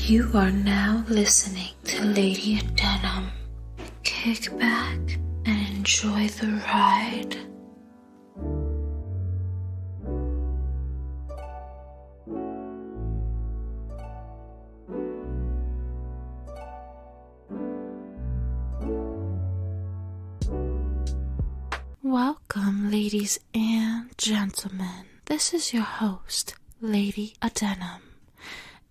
You are now listening to Lady Denim. Kick back and enjoy the ride. Welcome, ladies and gentlemen. This is your host, Lady Denim.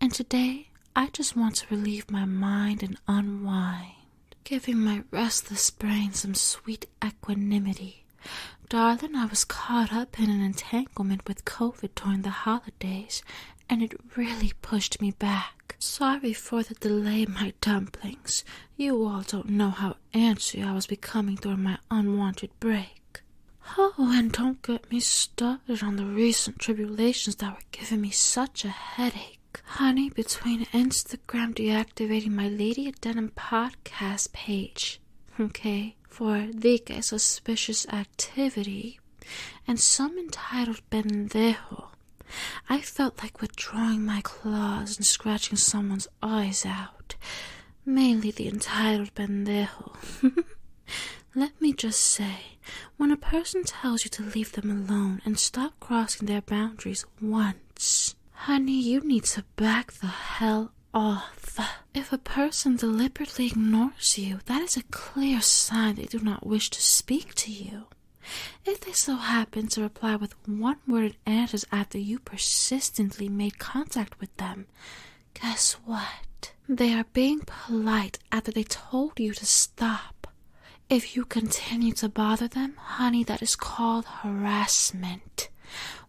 And today, I just want to relieve my mind and unwind, giving my restless brain some sweet equanimity. Darling, I was caught up in an entanglement with COVID during the holidays, and it really pushed me back. Sorry for the delay, my dumplings. You all don't know how antsy I was becoming during my unwanted break. Oh, and don't get me started on the recent tribulations that were giving me such a headache. Honey, between Instagram deactivating my Lady Denim podcast page, for a suspicious activity, and some entitled pendejo, I felt like withdrawing my claws and scratching someone's eyes out. Mainly the entitled pendejo. Let me just say, when a person tells you to leave them alone and stop crossing their boundaries once, honey, you need to back the hell off. If a person deliberately ignores you, that is a clear sign they do not wish to speak to you. If they so happen to reply with one-worded answers after you persistently made contact with them, guess what? They are being polite after they told you to stop. If you continue to bother them, honey, that is called harassment.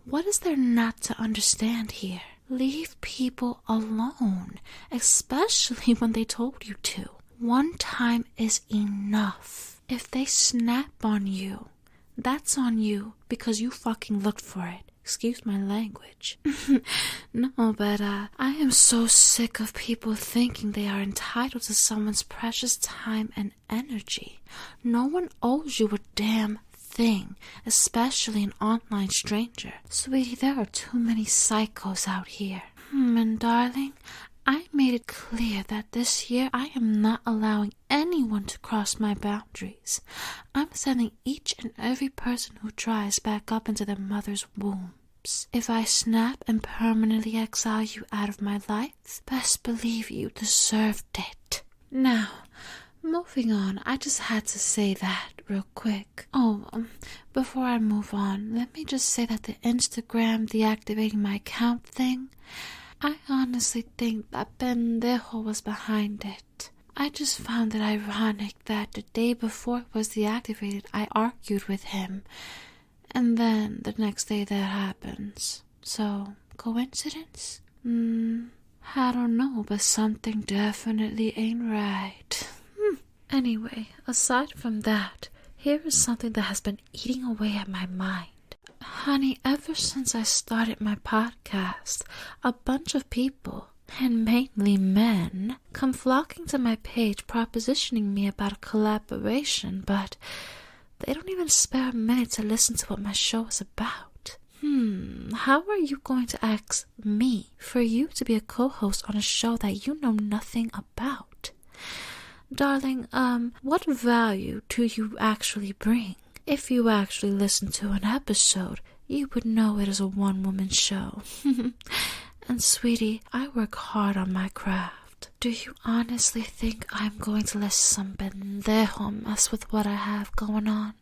What is there not to understand here? Leave people alone, especially when they told you to. One time is enough. If they snap on you, that's on you because you fucking looked for it. Excuse my language. No, but I am so sick of people thinking they are entitled to someone's precious time and energy. No one owes you a damn thing, especially an online stranger. Sweetie, there are too many psychos out here. And darling, I made it clear that this year I am not allowing anyone to cross my boundaries. I'm sending each and every person who tries back up into their mother's wombs. If I snap and permanently exile you out of my life, best believe you deserved it. Now, moving on, I just had to say that real quick. Before I move on, let me just say that the Instagram deactivating my account thing, I honestly think that pendejo was behind it. I just found it ironic that the day before it was deactivated, I argued with him. And then the next day that happens. So, coincidence? I don't know, but something definitely ain't right. Anyway, aside from that, here is something that has been eating away at my mind. Honey, ever since I started my podcast, a bunch of people, and mainly men, come flocking to my page propositioning me about a collaboration, but they don't even spare a minute to listen to what my show is about. How are you going to ask me for you to be a co-host on a show that you know nothing about? Darling, what value do you actually bring? If you actually listen to an episode, you would know it is a one-woman show. And sweetie, I work hard on my craft. Do you honestly think I'm going to let some pendejo mess with what I have going on?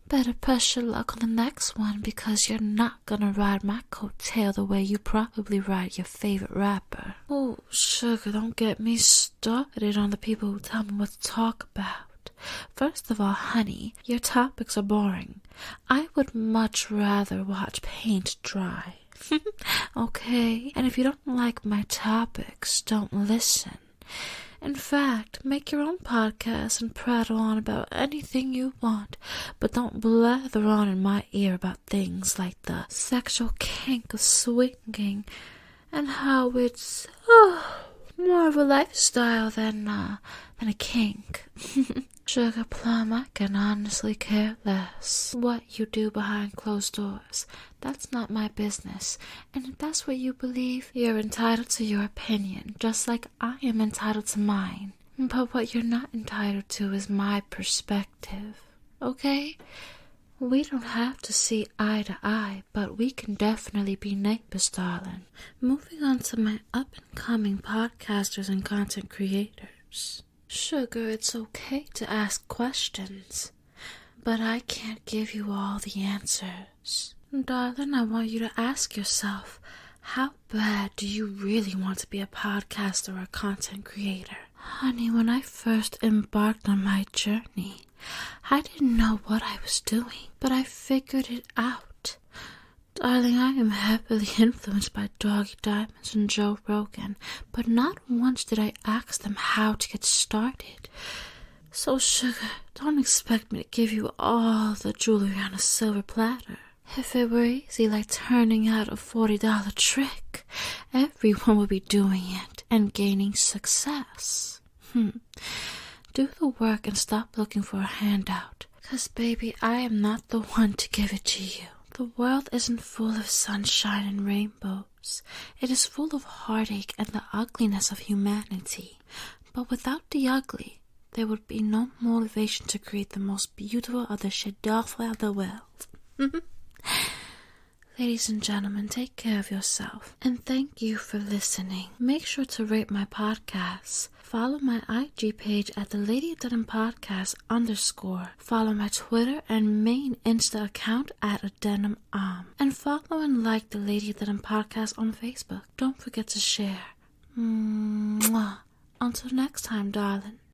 Better press your luck on the next one, because you're not gonna ride my coattail the way you probably ride your favorite rapper. Oh, sugar, don't get me started on the people who tell me what to talk about. First of all, honey, your topics are boring. I would much rather watch paint dry. Okay? And if you don't like my topics, don't listen. In fact, make your own podcast and prattle on about anything you want, but don't blather on in my ear about things like the sexual kink of swinging and how it's more of a lifestyle than a kink. Sugar Plum, I can honestly care less what you do behind closed doors. That's not my business. And if that's what you believe, you're entitled to your opinion, just like I am entitled to mine. But what you're not entitled to is my perspective. Okay? We don't have to see eye to eye, but we can definitely be neighbors, darling. Moving on to my up-and-coming podcasters and content creators. Sugar, it's okay to ask questions, but I can't give you all the answers. Darling, I want you to ask yourself, how bad do you really want to be a podcaster or a content creator? Honey, when I first embarked on my journey, I didn't know what I was doing, but I figured it out. Darling, I am heavily influenced by Doggy Diamonds and Joe Rogan, but not once did I ask them how to get started. So, sugar, don't expect me to give you all the jewelry on a silver platter. If it were easy like turning out a $40 trick, everyone would be doing it and gaining success. Do the work and stop looking for a handout. 'Cause baby, I am not the one to give it to you. The world isn't full of sunshine and rainbows. It is full of heartache and the ugliness of humanity. But without the ugly, there would be no motivation to create the most beautiful of the chef-d'oeuvre of the world. Ladies and gentlemen, take care of yourself. And thank you for listening. Make sure to rate my podcast. Follow my IG page at the Lady Denim Podcast _. Follow my Twitter and main Insta account at Adenim And follow and like the Lady Denim Podcast on Facebook. Don't forget to share. Mwah. Until next time, darling.